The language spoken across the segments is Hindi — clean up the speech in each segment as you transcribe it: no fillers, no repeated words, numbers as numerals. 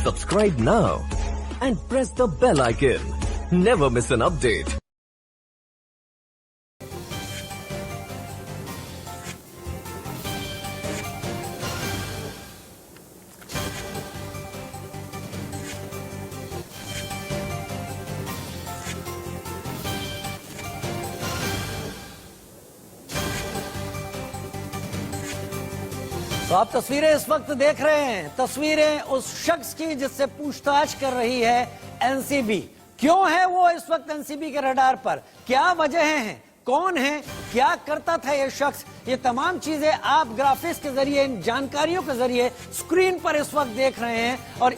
Subscribe now and press the bell icon. Never miss an update. तो आप तस्वीरें इस वक्त देख रहे हैं, तस्वीरें उस शख्स की जिससे पूछताछ कर रही है एनसीबी। क्यों है वो इस वक्त एनसीबी के रडार पर, क्या वजह है, कौन है, क्या करता था ये शख्स, ये तमाम चीजें आप ग्राफिक्स के जरिए, इन जानकारियों के जरिए स्क्रीन पर इस वक्त देख रहे हैं। और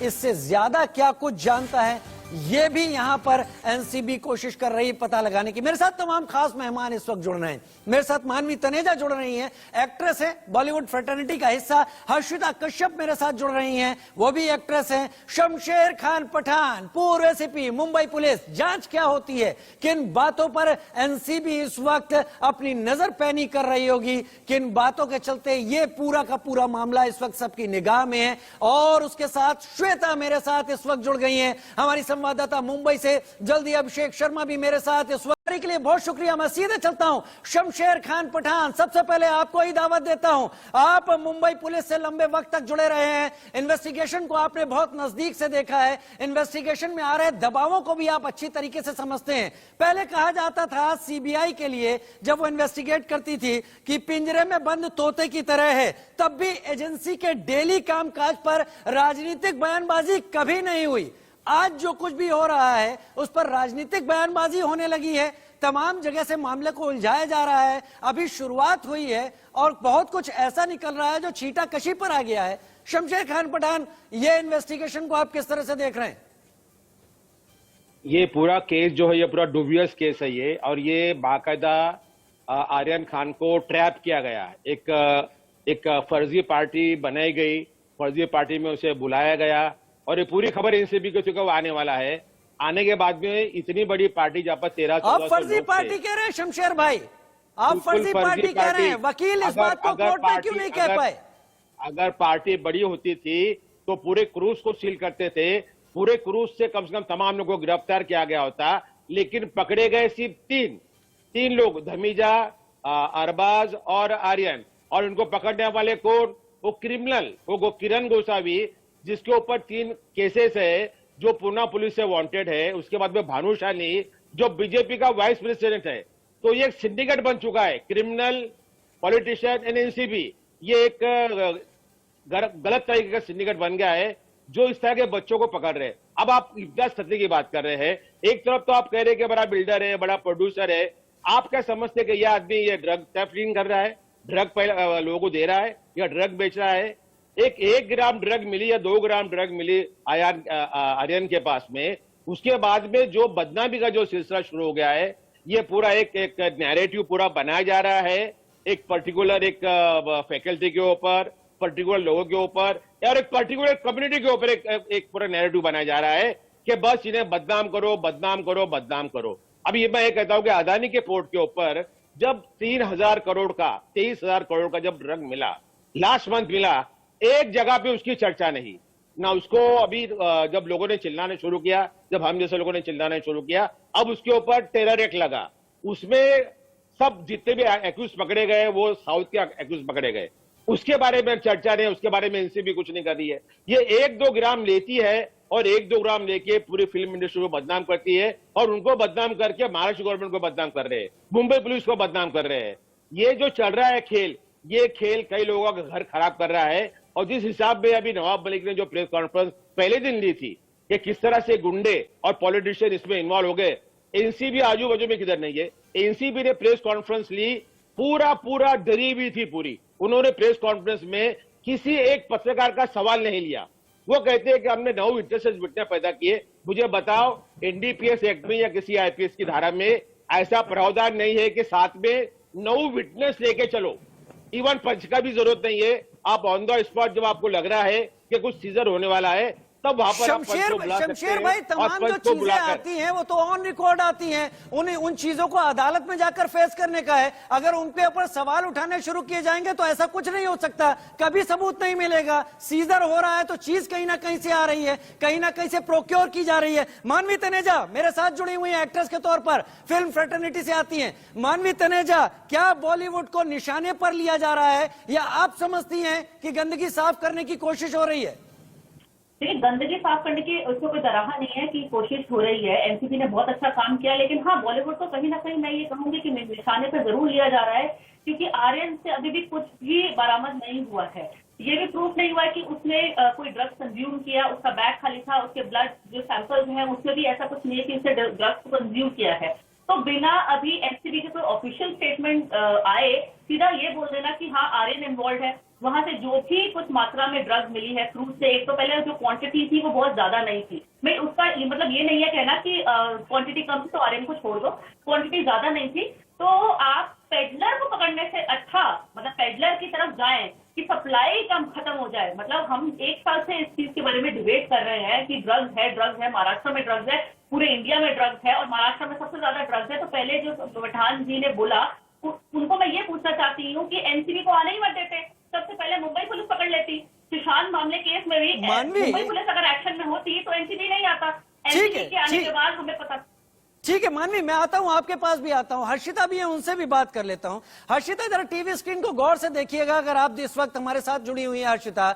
इससे ज्यादा क्या कुछ जानता है ये भी यहां पर एनसीबी कोशिश कर रही है पता लगाने की। मेरे साथ तमाम खास मेहमान इस वक्त जुड़ रहे हैं। मेरे साथ मानवी तनेजा जुड़ रही हैं, एक्ट्रेस है, बॉलीवुड फ्रेटर्निटी का हिस्सा। हर्षिता कश्यप मेरे साथ जुड़ रही हैं, वो भी एक्ट्रेस हैं। शमशेर खान पठान, पूर्व एसीपी, मुंबई पुलिस। जांच क्या होती है, किन बातों पर एनसीबी इस वक्त अपनी नजर पैनी कर रही होगी, किन बातों के चलते ये पूरा का पूरा मामला इस वक्त सबकी निगाह में है। और उसके साथ श्वेता मेरे साथ इस वक्त जुड़ गई हैं, हमारी संवाददाता मुंबई से। जल्दी अभिषेक शर्मा भी मेरे साथ इस वक्त के लिए बहुत शुक्रिया। मैं सीधे चलता हूं शमशेर खान पठान, सबसे पहले आपको ही दावत देता हूं। आप मुंबई पुलिस से लंबे वक्त तक जुड़े रहे हैं, इन्वेस्टिगेशन को आपने बहुत नजदीक से देखा है, इन्वेस्टिगेशन में आ रहे दबावों को भी आप अच्छी तरीके से समझते हैं। पहले कहा जाता था सीबीआई के लिए, जब वो इन्वेस्टिगेट करती थी, कि पिंजरे में बंद तोते की तरह है। तब भी एजेंसी के डेली कामकाज पर राजनीतिक बयानबाजी कभी नहीं हुई। आज जो कुछ भी हो रहा है उस पर राजनीतिक बयानबाजी होने लगी है, तमाम जगह से मामले को उलझाया जा रहा है। अभी शुरुआत हुई है और बहुत कुछ ऐसा निकल रहा है जो छींटा कशी पर आ गया है। शमशेर खान पठान, ये इन्वेस्टिगेशन को आप किस तरह से देख रहे हैं? ये पूरा केस जो है ये पूरा डुबियस केस है ये, और ये बाकायदा आर्यन खान को ट्रैप किया गया। एक फर्जी पार्टी बनाई गई, फर्जी पार्टी में उसे बुलाया गया, और ये पूरी खबर एनसीबी को चुका वो आने वाला है। आने के बाद में इतनी बड़ी पार्टी जहां पर 13-14 आप फर्जी पार्टी कह रहे हैं शमशेर भाई, आप फर्जी पार्टी कह रहे हैं। वकील इस बात को कोर्ट में क्यों नहीं कह पाए? अगर पार्टी बड़ी होती थी तो पूरे क्रूज को सील करते थे, पूरे क्रूज से कम तमाम लोगों को गिरफ्तार किया गया होता। लेकिन पकड़े गए सिर्फ तीन लोग, धमीजा, अरबाज और आर्यन। और उनको पकड़ने वाले कौन? वो क्रिमिनल, वो किरण गोसावी, जिसके ऊपर 3 केसेस है, जो पूना पुलिस से वांटेड है। उसके बाद में भानुशाली, जो बीजेपी का वाइस प्रेसिडेंट है। तो ये एक सिंडिकेट बन चुका है, क्रिमिनल, पॉलिटिशियन एंड एनसीबी। ये एक गलत तरीके का सिंडिकेट बन गया है जो इस तरह के बच्चों को पकड़ रहे हैं। अब आप इम्तियाज सत्ती की बात कर रहे हैं, एक तरफ तो आप कह रहे हैं कि बड़ा बिल्डर है, बड़ा प्रोड्यूसर है। आप क्या समझते कि यह आदमी ये ड्रग थेफ्टिंग कर रहा है, ड्रग पहले लोगों को दे रहा है, या ड्रग बेच रहा है? एक ग्राम ड्रग मिली या 2 ग्राम ड्रग मिली आर्यन के पास में, उसके बाद में जो बदनामी का जो सिलसिला शुरू हो गया है, ये पूरा एक नैरेटिव पूरा बनाया जा रहा है। एक पर्टिकुलर फैकल्टी के ऊपर, पर्टिकुलर लोगों के ऊपर, और एक पर्टिकुलर कम्युनिटी के ऊपर एक पूरा नैरेटिव बनाया जा रहा है कि बस इन्हें बदनाम करो, बदनाम करो, बदनाम करो। अब ये मैं कहता हूं कि अदानी के पोर्ट के ऊपर जब 3,000 करोड़ का, 23,000 करोड़ का जब ड्रग मिला, लास्ट मंथ मिला, एक जगह पे उसकी चर्चा नहीं ना। उसको अभी जब लोगों ने चिल्लाने शुरू किया, जब हम जैसे लोगों ने चिल्लाने शुरू किया, अब उसके ऊपर टेरर एक्ट लगा। उसमें सब जितने भी एक्यूज पकड़े गए वो साउथ के एक्यूज पकड़े गए, उसके बारे में चर्चा नहीं, उसके बारे में एनसीबी कुछ नहीं कर रही है। ये 1-2 ग्राम लेती है और 1-2 ग्राम लेके पूरी फिल्म इंडस्ट्री को बदनाम करती है, और उनको बदनाम करके महाराष्ट्र गवर्नमेंट को बदनाम कर रहे हैं, मुंबई पुलिस को बदनाम कर रहे हैं। ये जो चल रहा है खेल, ये खेल कई लोगों का घर खराब कर रहा है। और जिस हिसाब में अभी नवाब मलिक ने जो प्रेस कॉन्फ्रेंस पहले दिन ली थी कि किस तरह से गुंडे और पॉलिटिशियन इसमें इन्वॉल्व हो गए, एनसीबी आजू बाजू में किधर नहीं है। एनसीबी ने प्रेस कॉन्फ्रेंस ली, पूरा डरी हुई थी पूरी। उन्होंने प्रेस कॉन्फ्रेंस में किसी एक पत्रकार का सवाल नहीं लिया। वो कहते हैं कि हमने 9 विटनेस पैदा किए। मुझे बताओ, एनडीपीएस एक्ट में या किसी आईपीएस की धारा में ऐसा प्रावधान नहीं है कि साथ में 9 विटनेस लेके चलो। इवन पंच का भी जरूरत नहीं है। आप ऑन द स्पॉट जब आपको लग रहा है कि कुछ सीजर होने वाला है, तब वहां पर आप पंच को बुला सकते शमशेर हैं भाई, और तमाम जो पंच को चीजें बुलाकर आती हैं वो तो ऑन रिकॉर्ड आती हैं। उन चीजों को अदालत में जाकर फेस करने का है। अगर उनके ऊपर सवाल उठाने शुरू किए जाएंगे तो ऐसा कुछ नहीं हो सकता, कभी सबूत नहीं मिलेगा। सीजर हो रहा है तो चीज कहीं ना कहीं से आ रही है, कहीं ना कहीं से प्रोक्योर की जा रही है। मानवी तनेजा मेरे साथ जुड़ी हुई है, एक्ट्रेस के तौर पर फिल्म फ्रेटर्निटी से आती हैं। मानवी तनेजा, क्या बॉलीवुड को निशाने पर लिया जा रहा है या आप समझती हैं कि गंदगी साफ करने की कोशिश हो रही है? देखिए, गंदगी साफ करने की उसको कोई दराहा नहीं है कि कोशिश हो रही है। एनसीबी ने बहुत अच्छा काम किया, लेकिन हाँ, बॉलीवुड को कहीं ना कहीं मैं ये कहूंगी कि निशाने पर जरूर लिया जा रहा है, क्योंकि आर्यन से अभी भी कुछ भी बरामद नहीं हुआ है। ये भी प्रूफ नहीं हुआ है कि उसने कोई ड्रग्स कंज्यूम किया, उसका बैग खाली था, उसके ब्लड जो सैंपल्स हैं उसमें भी ऐसा कुछ नहीं है कि उसने ड्रग्स को कंज्यूम किया है। तो बिना अभी एनसीबी के कोई ऑफिशियल स्टेटमेंट आए, सीधा ये बोल देना कि हाँ आर्यन इन्वॉल्व है। वहां से जो भी कुछ मात्रा में ड्रग्स मिली है क्रूज से, एक तो पहले जो क्वांटिटी थी वो बहुत ज्यादा नहीं थी। मैं उसका मतलब ये नहीं है कहना कि क्वांटिटी कम थी तो आर्यन को छोड़ दो, क्वांटिटी ज्यादा नहीं थी। तो आप पेडलर को पकड़ने से अच्छा, मतलब पेडलर की तरफ जाएं कि सप्लाई कम खत्म हो जाए। मतलब हम एक साल से इस चीज के बारे में डिबेट कर रहे हैं कि ड्रग्स है, महाराष्ट्र में ड्रग्स है, पूरे इंडिया में ड्रग्स है और महाराष्ट्र में सबसे ज्यादा ड्रग्स है। तो पहले जो पठान जी ने बोला उनको मैं ये पूछना चाहती हूँ कि एनसीबी को आने ही मत देते, सबसे पहले मुंबई पुलिस पकड़ लेती। सुशांत मामले केस में भी मुंबई पुलिस अगर एक्शन में होती तो एनसीबी नहीं आता। एनसीबी के आने के बाद हमें पता। ठीक है मानवी, मैं आता हूं, आपके पास भी आता हूं। हर्षिता भी है, उनसे भी बात कर लेता हूं। हर्षिता, जरा टीवी स्क्रीन को गौर से देखिएगा, अगर आप इस वक्त हमारे साथ जुड़ी हुई हैं। हर्षिता,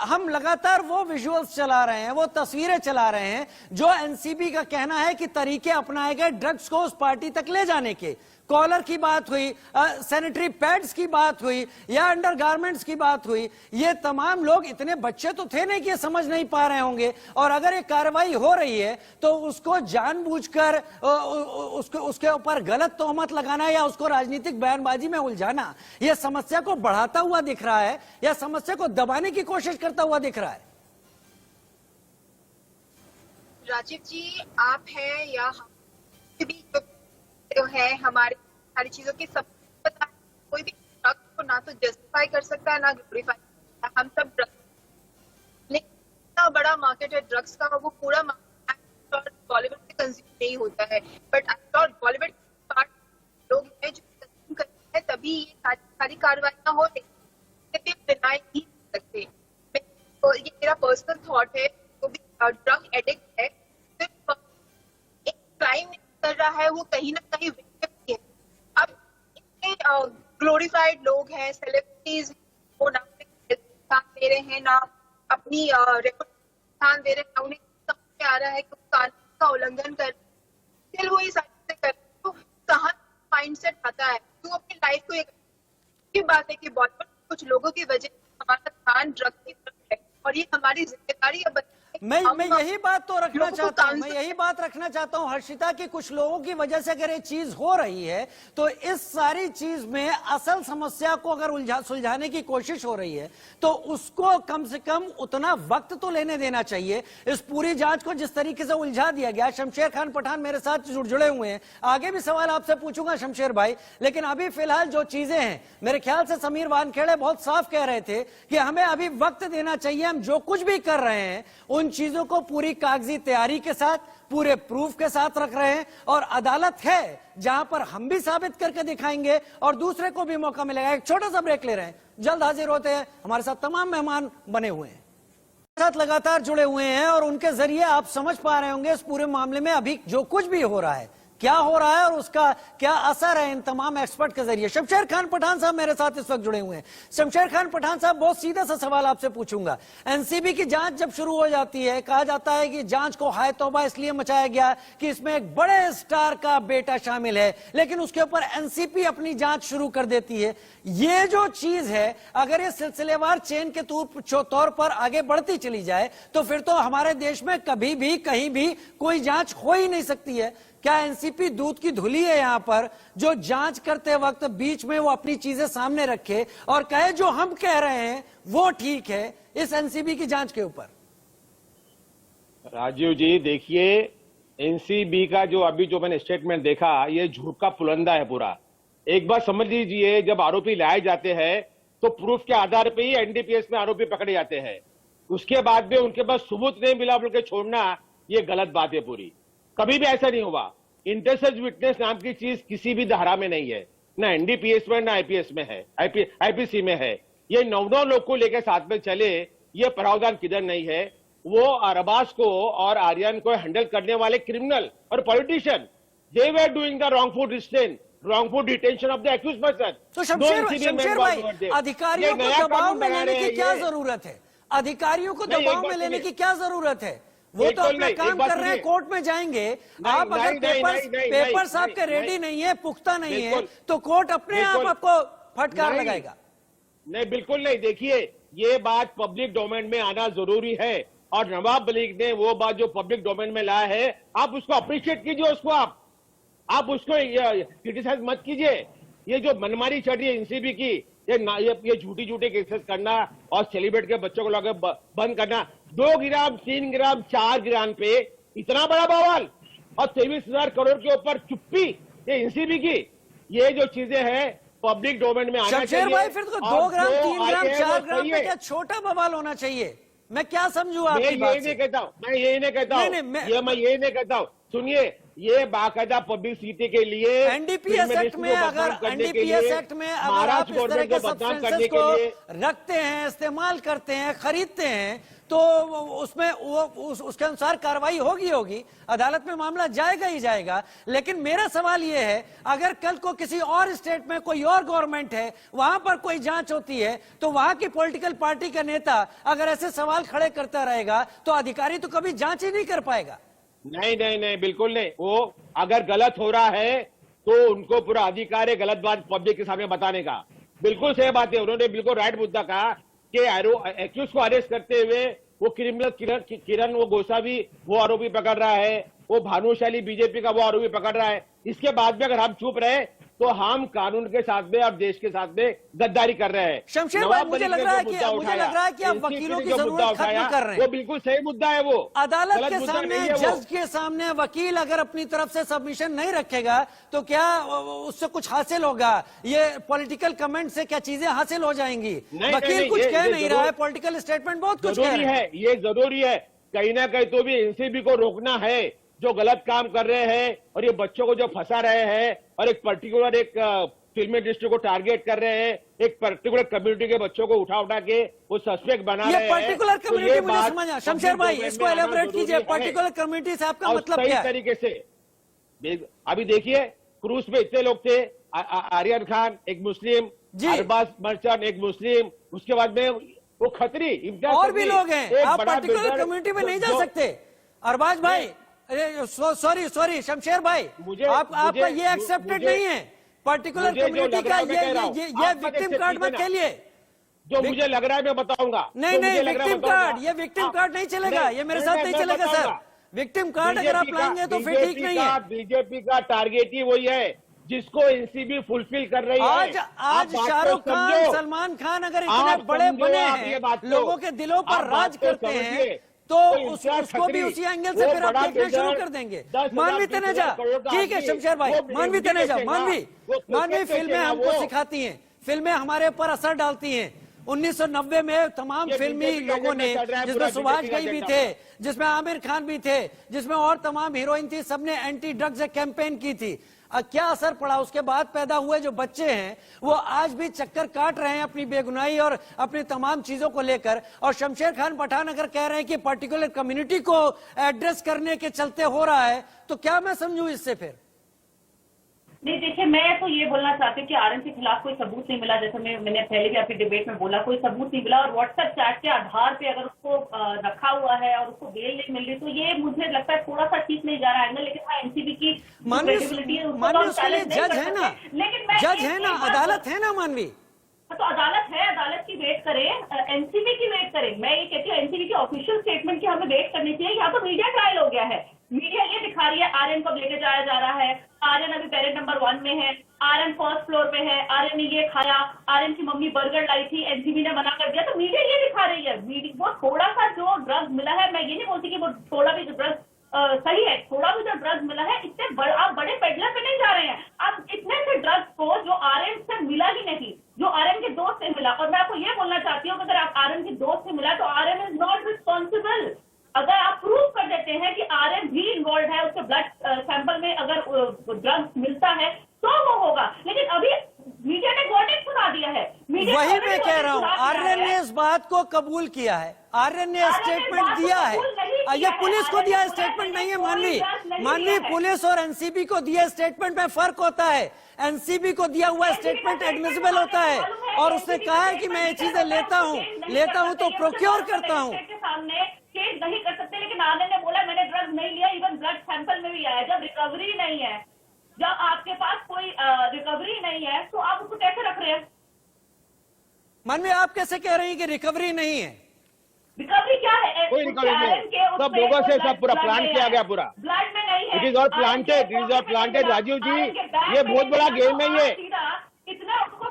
हम लगातार वो विजुअल्स चला रहे हैं, वो तस्वीरें चला रहे हैं जो एनसीबी का कहना है कि तरीके अपनाए गए ड्रग्स को उस पार्टी तक ले जाने के। कॉलर की बात हुई, सैनिटरी पैड्स की बात हुई या अंडरगारमेंट्स की बात हुई। ये तमाम लोग, इतने बच्चे तो थे नहीं कि ये समझ नहीं पा रहे होंगे, और अगर ये कार्रवाई हो रही है तो उसको जानबूझकर उसके ऊपर गलत तोहमत लगाना या उसको राजनीतिक बयानबाजी में उलझाना, ये समस्या को बढ़ाता हुआ दिख रहा है या समस्या को दबाने की कोशिश करता हुआ दिख रहा है? राजीव जी, आप हैं या हम भी जो है हमारे सारी चीजों की सब पता है। कोई भी ड्रग्स को ना तो जस्टिफाई कर सकता है ना ग्लोरीफाई। हम सब ड्रग्स, लेकिन इतना बड़ा मार्केट है ड्रग्स का, वो पूरा मार्केट बॉलीवुड में कंज्यूम नहीं होता है। बट बॉलीवुड पार्ट लोग हैं जो कंज्यूम करते हैं, तभी ये सारी कार्रवाइयां हो रही है। डिनाई नहीं कर सकते। तो ये मेरा पर्सनल थॉट है। जो भी ड्रग एडिक्ट है, एक क्राइम कर रहा है, वो कहीं ना कहीं विक्टिम भी है। अब इतने ग्लोरीफाइड लोग हैं, सेलिब्रिटीज, वो ना ध्यान दे रहे हैं ना अपनी ध्यान दे रहे हैं, ना उन्हें समझ में आ रहा है कि कानून का उल्लंघन कर, फिर वो ये सारी चीजें कर, तो कहाँ माइंडसेट आता है। तो अपनी लाइफ को एक बात है कि बॉलीवुड कुछ लोगों की वजह से हमारा ध्यान ड्रग की तरफ है, और ये हमारी जिम्मेदारी है। मैं यही बात तो रखना चाहता हूं, मैं यही बात रखना चाहता हूं हर्षिता, कि कुछ लोगों की वजह से अगर ये चीज हो रही है तो इस सारी चीज में असल समस्या को अगर सुलझाने की कोशिश हो रही है तो उसको कम से कम उतना वक्त तो लेने देना चाहिए। इस पूरी जांच को जिस तरीके से उलझा दिया गया। शमशेर खान पठान मेरे साथ जुड़े हुए हैं, आगे भी सवाल आपसे पूछूंगा शमशेर भाई, लेकिन अभी फिलहाल जो चीजें हैं, मेरे ख्याल से समीर वानखेड़े बहुत साफ कह रहे थे कि हमें अभी वक्त देना चाहिए। हम जो कुछ भी कर रहे हैं उन चीजों को पूरी कागजी तैयारी के साथ, पूरे प्रूफ के साथ रख रहे हैं, और अदालत है जहां पर हम भी साबित करके दिखाएंगे और दूसरे को भी मौका मिलेगा। एक छोटा सा ब्रेक ले रहे हैं, जल्द हाजिर होते हैं। हमारे साथ तमाम मेहमान बने हुए हैं, साथ लगातार जुड़े हुए हैं, और उनके जरिए आप समझ पा रहे होंगे इस पूरे मामले में अभी जो कुछ भी हो रहा है, क्या हो रहा है और उसका क्या असर है इन तमाम एक्सपर्ट के जरिए। शमशेर खान पठान साहब मेरे साथ इस वक्त जुड़े हुए हैं। शमशेर खान पठान साहब, बहुत सीधा सा सवाल आपसे पूछूंगा। एनसीबी की जांच जब शुरू हो जाती है, कहा जाता है कि जांच को हाय तौबा इसलिए मचाया गया कि इसमें एक बड़े स्टार का बेटा शामिल है, लेकिन उसके ऊपर एनसीबी अपनी जांच शुरू कर देती है। ये जो चीज है, अगर ये सिलसिलेवार चेन के तौर पर आगे बढ़ती चली जाए तो फिर तो हमारे देश में कभी भी कहीं भी कोई जांच हो ही नहीं सकती है। क्या एनसीपी दूध की धुली है यहां पर, जो जांच करते वक्त बीच में वो अपनी चीजें सामने रखे और कहे जो हम कह रहे हैं वो ठीक है इस एनसीबी की जांच के ऊपर? राजीव जी, देखिए, एनसीबी का जो अभी जो मैंने स्टेटमेंट देखा, ये झूठ का पुलंदा है पूरा। एक बार समझ लीजिए, जब आरोपी लाए जाते हैं तो प्रूफ के आधार पर ही एनडीपीएस में आरोपी पकड़े जाते हैं। उसके बाद भी उनके पास सबूत नहीं मिला बोल के छोड़ना, ये गलत बात है पूरी। कभी भी ऐसा नहीं हुआ। इंटरेस्टेड विटनेस नाम की चीज किसी भी धारा में नहीं है, ना एनडीपीएस में ना आईपीएस में है, आईपीसी में है। ये 9 लोग को लेकर साथ में चले, ये प्रावधान किधर नहीं है। वो अरबाज को और आर्यन को हैंडल करने वाले क्रिमिनल और politician, they were doing the wrongful restrain, wrongful detention of the accused person. तो शमशेर भाई, अधिकारियों को दबाव में लेने की क्या जरूरत है? अधिकारियों को दबाव में लेने की क्या जरूरत है? वो तो अपना काम कर रहे हैं, कोर्ट में जाएंगे। आप अगर पेपर्स आपके रेडी नहीं है, पुख्ता नहीं है, तो कोर्ट अपने आप आपको फटकार लगाएगा। नहीं, बिल्कुल नहीं। देखिए, ये बात पब्लिक डोमेन में आना जरूरी है, और नवाब मलिक ने वो बात जो पब्लिक डोमेन में लाया है, आप उसको अप्रिशिएट कीजिए। उसको आप उसको क्रिटिसाइज मत कीजिए। ये जो मनमानी चढ़ रही है एनसीबी की, ये झूठी केसेस करना और सेलिब्रेट के बच्चों को लगे बंद करना, 2 ग्राम 3 ग्राम 4 ग्राम पे इतना बड़ा बवाल, और 23,000 करोड़ के ऊपर चुप्पी, ये एनसीबी की। ये जो चीजें हैं पब्लिक डोमेन में आना चाहिए। भाई, फिर तो 2 ग्राम 3 ग्राम 4 ग्राम पे क्या छोटा बवाल होना चाहिए? मैं क्या समझू आपकी बात से? मैं यही नहीं कहता हूँ। सुनिए, ये बाकायदा पब्लिसिटी के लिए एनडीपीएस एक्ट में अगर आप इस तरह के सब्सटेंसेस को रखते हैं, इस्तेमाल करते हैं, खरीदते हैं, तो उसमें उसके अनुसार कार्रवाई होगी, अदालत में मामला जाएगा ही जाएगा। लेकिन मेरा सवाल ये है, अगर कल को किसी और स्टेट में कोई और गवर्नमेंट है, वहां पर कोई जांच होती है, तो वहां की पॉलिटिकल पार्टी का नेता अगर ऐसे सवाल खड़े करता रहेगा, तो अधिकारी तो कभी जांच ही नहीं कर पाएगा। नहीं, बिल्कुल नहीं। वो अगर गलत हो रहा है तो उनको पूरा अधिकार है गलत बात पब्लिक के सामने बताने का। बिल्कुल सही बात है, उन्होंने बिल्कुल राइट मुद्दा कहा कि एक्यूज को अरेस्ट करते हुए वो क्रिमिनल किरण वो गोसावी वो आरोपी पकड़ रहा है, वो भानुशाली बीजेपी का वो आरोपी पकड़ रहा है। इसके बाद में अगर हम चुप रहे तो हम कानून के साथ में और देश के साथ में गद्दारी कर रहे हैं। शमशेर भाई, मुझे लग रहा है कि आप वकीलों की जरूरत खत्म कर रहे हैं। वो बिल्कुल सही मुद्दा है। वो अदालत के सामने, जज के सामने वकील अगर अपनी तरफ से सबमिशन नहीं रखेगा तो क्या उससे कुछ हासिल होगा? ये पॉलिटिकल कमेंट से क्या चीजें हासिल हो जाएंगी? वकील कुछ कह नहीं रहा है, पॉलिटिकल स्टेटमेंट बहुत कुछ कह रहे हैं। ये जरूरी है, कहीं ना कहीं तो भी एनसीबी को रोकना है जो गलत काम कर रहे हैं और ये बच्चों को जो फंसा रहे हैं, और एक पर्टिकुलर फिल्म इंडस्ट्री को टारगेट कर रहे हैं, एक पर्टिकुलर कम्युनिटी के बच्चों को उठा के वो सस्पेक्ट बना रहे हैं। पर्टिकुलर कम्युनिटी मुझे समझ, शमशेर भाई इसको एलैबोरेट कीजिए। पर्टिकुलर कम्युनिटी से आपका मतलब क्या है? तरीके से अभी देखिए, क्रूज पे इतने लोग थे, आर्यन खान एक मुस्लिम, अरबाज मर्चेंट एक मुस्लिम, उसके बाद में वो खत्री, और भी लोग हैं। आप पर्टिकुलर कम्युनिटी में नहीं जा सकते। अरबाज भाई, सॉरी शमशेर भाई, आपका ये एक्सेप्टेड नहीं है पर्टिकुलर कम्युनिटी का। ये विक्टिम कार्ड मत खेलिए। जो मुझे लग रहा है मैं बताऊंगा। नहीं, विक्टिम कार्ड, ये विक्टिम कार्ड नहीं चलेगा, ये मेरे साथ नहीं चलेगा सर। विक्टिम कार्ड अगर आप लाएंगे तो फिर ठीक नहीं है। बीजेपी का टारगेट ही वही है जिसको एनसीबी फुलफिल कर रही है। आज शाहरुख खान, सलमान खान अगर इतने बड़े बने हैं, लोगों के दिलों पर राज करते हैं, तो उसको भी उसी एंगल से फिर आप देखना शुरू कर देंगे। मानवी तनेजा, ठीक है शमशेर भाई, मानवी तनेजा, मानवी फिल्में हमको सिखाती हैं, फिल्में हमारे ऊपर असर डालती हैं। 1990 में तमाम फिल्मी लोगों ने, जिसमें सुभाष घई भी थे, जिसमें आमिर खान भी थे, जिसमें और तमाम हीरोइन थी, सबने एंटी ड्रग्स कैंपेन की थी। क्या असर पड़ा? उसके बाद पैदा हुए जो बच्चे हैं वो आज भी चक्कर काट रहे हैं अपनी बेगुनाही और अपनी तमाम चीजों को लेकर। और शमशेर खान पठान अगर कह रहे हैं कि पर्टिकुलर कम्युनिटी को एड्रेस करने के चलते हो रहा है, तो क्या मैं समझूं इससे? फिर नहीं, देखिए, मैं तो ये बोलना चाहती हूँ कि आर्यन के खिलाफ कोई सबूत नहीं मिला, जैसे मैंने पहले भी आपकी डिबेट में बोला, कोई सबूत नहीं मिला। और व्हाट्सएप चैट के आधार पे अगर उसको रखा हुआ है और उसको बेल नहीं मिल रही, तो ये मुझे लगता है थोड़ा सा ठीक नहीं जा रहा है। लेकिन हाँ, एनसीबी की क्रेडिबिलिटी है, उसके लिए जज है ना, लेकिन जज है ना, अदालत है ना मानवी, तो अदालत है, अदालत की वेट करें, एनसीबी की वेट करें। मैं ये कहती हूँ एनसीबी की ऑफिशियल स्टेटमेंट की हमें वेट करनी चाहिए। यहाँ तो मीडिया ट्रायल हो गया है, मीडिया ये दिखा रही है आर्यन को लेके जाया जा रहा है, आर्यन अभी पेरेंट नंबर 1 में है, आर्यन फर्स्ट फ्लोर पे है, आर्यन ने ये खाया, आर्यन की मम्मी बर्गर लाई थी, एनसीबी ने मना कर दिया। तो मीडिया ये दिखा रही है। वो थोड़ा सा जो ड्रग्स मिला है, मैं ये नहीं बोलती कि वो थोड़ा भी ड्रग्स सही है, थोड़ा भी जो ड्रग्स मिला है, इससे आप बड़े पेडलर पे नहीं जा रहे हैं। आप इतने से ड्रग्स को जो आर्यन से मिला ही नहीं, जो आर्यन के दोस्त से मिला। और मैं आपको ये बोलना चाहती हूँ कि अगर आप आर्यन के दोस्त से मिला तो आर्यन इज नॉट रिस्पॉन्सिबल। अगर आप प्रूव कर देते हैं कि आर्यन भी इन्वॉल्व है, उसके ब्लड सैंपल में अगर ड्रग्स मिलता है तो वो होगा। लेकिन अभी मीडिया ने वर्डिक्ट सुना दिया है। वही मैं कह रहा हूं, आर्यन ने इस बात को कबूल किया है, आर्यन ने स्टेटमेंट दिया है। ये पुलिस को दिया स्टेटमेंट नहीं है मानवी पुलिस और एनसीबी को दिया स्टेटमेंट में फर्क होता है। एनसीबी को दिया हुआ स्टेटमेंट एडमिसिबल होता है और उसने कहा है कि मैं ये चीजें लेता हूं तो प्रोक्योर करता हूं। सामने केस नहीं कर सकते, लेकिन आर्यन ने बोला मैंने ड्रग्स नहीं लिया, इवन ब्लड सैंपल में भी आया। जब रिकवरी नहीं है, जब आपके पास कोई रिकवरी नहीं है तो आप उसको कैसे रख रहे हैं? मानवी आप कैसे कह रही हैं कि रिकवरी नहीं है? रिकवरी क्या है? कोई रिकवरी नहीं, सब लोगों से सब पूरा प्लान किया गया, पूरा ब्लड में नहीं है। It is all planted, it is all planted Rajiv ji. ये बहुत बड़ा गेम है, ये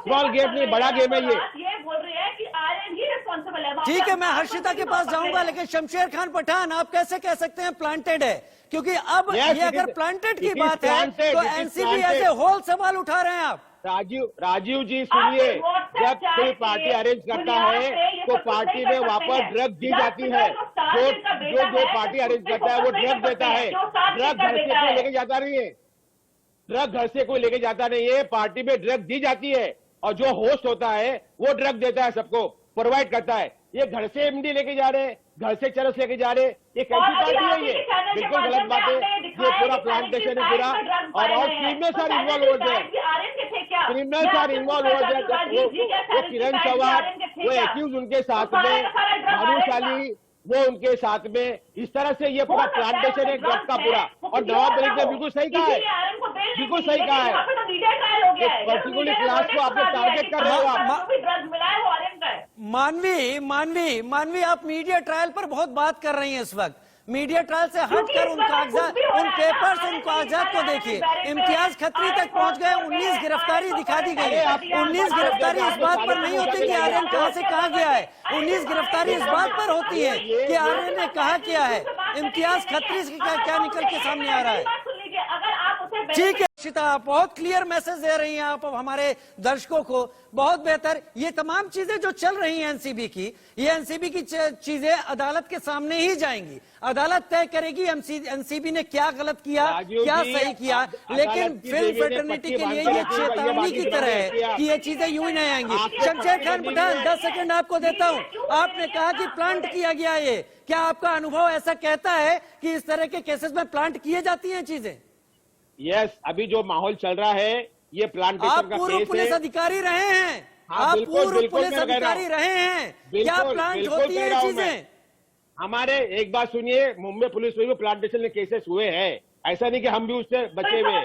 स्मॉल गेम नहीं, बड़ा गेम है ये बोल रही है कि आर्यन ही रिस्पॉन्सिबल है। ठीक है, मैं हर्षिता के पास जाऊंगा, लेकिन शमशेर खान पठान आप कैसे कह सकते हैं प्लांटेड है? क्योंकि अब ये अगर प्लांटेड की बात है तो एनसीबी ऐसे होल सवाल उठा रहे हैं आप। राजीव जी सुनिए, जब कोई पार्टी अरेंज करता है तो पार्टी में वापस ड्रग दी जाती है। जो पार्टी अरेंज करता है वो ड्रग देता है। ड्रग घर से कोई लेके जाता नहीं है, ड्रग घर से कोई लेके जाता नहीं है, पार्टी में ड्रग दी जाती है और जो होस्ट होता है वो ड्रग देता है, सबको प्रोवाइड करता है। ये घर से एमडी लेके जा रहे हैं, घर से चरस लेके जा रहे हैं, ये कैसी पार्टी है? ये बिल्कुल गलत बात है। ये पूरा प्लांटेशन है पूरा, और क्रिमिनल्स आर इन्वॉल्व हो जाए, क्रिमिनल्स आर इन्वॉल्व हो जाए। वो किरण चौहान, वो एक्यूज उनके साथ में, भानुशाली वो उनके साथ में, इस तरह से ये पूरा प्लांटेशन है ड्रग का पूरा। और नवाब मलिक ने बिल्कुल सही कहा है, बिल्कुल सही कहा है। पर्टिकुलर क्लास को आपने टारगेट कर रहे हो आप। मानवी आप मीडिया ट्रायल पर बहुत बात कर रही हैं इस वक्त। मीडिया ट्रायल से हटकर उन कागजात, उन पेपर्स, उन कागजात को देखिए। इम्तियाज खत्री तक पहुंच गए, 19 गिरफ्तारी दिखा दी गई है। 19 गिरफ्तारी इस बात पर नहीं होती कि आर्यन कहां से कहां गया है, 19 गिरफ्तारी इस बात पर होती है कि आर्यन ने कहा क्या है। इम्तियाज खत्री से क्या निकल के सामने आ रहा है? ठीक है शिता, बहुत क्लियर मैसेज दे रही हैं आप हमारे दर्शकों को, बहुत बेहतर। ये तमाम चीजें जो चल रही हैं एनसीबी की, ये एनसीबी की चीजें अदालत के सामने ही जाएंगी। अदालत तय करेगी एनसीबी ने क्या गलत किया, क्या सही किया। लेकिन फिल्म फ्रेटर्निटी के लिए ये चेतावनी की तरह है कि ये चीजें यूं ही नहीं आएंगी। शमशेर खान पठान 10 सेकंड आपको देता हूं। आपने कहा कि प्लांट किया गया, ये क्या आपका अनुभव ऐसा कहता है कि इस तरह के केसेस में प्लांट किए जाती हैं चीजें? यस, अभी जो माहौल चल रहा है ये प्लांटेशन का केस है। आप पूर्व पुलिस अधिकारी रहे हैं, आप पूर्व पुलिस अधिकारी रहे हैं, क्या प्लांट होती है चीजें? हमारे एक बात सुनिए, मुंबई पुलिस में भी प्लांटेशन के केसेस हुए हैं, ऐसा नहीं कि हम भी उससे बचे हुए हैं।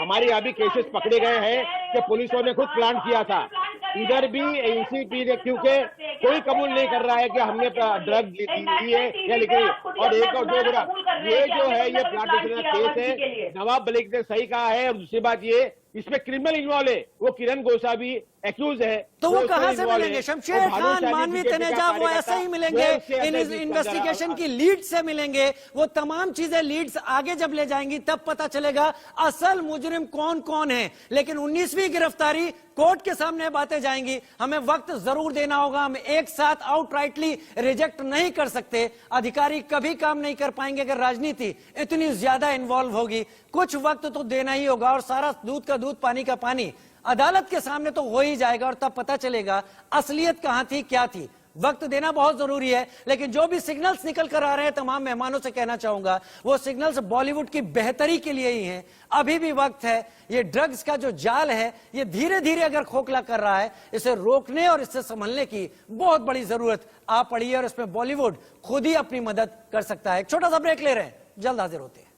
हमारे यहाँ भी केसेस पकड़े गए हैं कि पुलिसों ने खुद प्लांट किया था। इधर भी एनसीबी ने, क्योंकि कोई कबूल नहीं कर रहा है कि हमने ड्रग ली है या लिखी है। और एक और दो बुरा, ये जो है ये प्लांटेशन का केस है, नवाब मलिक ने सही कहा है। और दूसरी बात ये, इसमें क्रिमिनल इन्वॉल्व है, वो किरण गोसा भी एक्यूज है। तो वो कहां से मिलेंगे? शमशेर खान, मानवी तनेजा, वो ऐसे ही मिलेंगे, इन इन्वेस्टिगेशन की लीड से मिलेंगे। वो तमाम चीजें लीड्स आगे जब ले जाएंगी तब पता चलेगा असल मुजरिम कौन कौन है। लेकिन 19वीं गिरफ्तारी कोर्ट के सामने बातें जाएंगी। हमें वक्त जरूर देना होगा, हम एक साथ आउटराइटली रिजेक्ट नहीं कर सकते। अधिकारी कभी काम नहीं कर पाएंगे अगर राजनीति इतनी ज्यादा इन्वॉल्व होगी। कुछ वक्त तो देना ही होगा, और सारा दूध का दूध पानी का पानी अदालत के सामने तो हो ही जाएगा, और तब पता चलेगा असलियत कहां थी, क्या थी। वक्त देना बहुत जरूरी है। लेकिन जो भी सिग्नल्स निकल कर आ रहे हैं, तमाम मेहमानों से कहना चाहूंगा, वो सिग्नल्स बॉलीवुड की बेहतरी के लिए ही हैं। अभी भी वक्त है। ये ड्रग्स का जो जाल है, ये धीरे धीरे अगर खोखला कर रहा है, इसे रोकने और इससे संभलने की बहुत बड़ी जरूरत आ पड़ी है, और इसमें बॉलीवुड खुद ही अपनी मदद कर सकता है। एक छोटा सा ब्रेक ले रहे हैं, जल्द हाजिर होते हैं।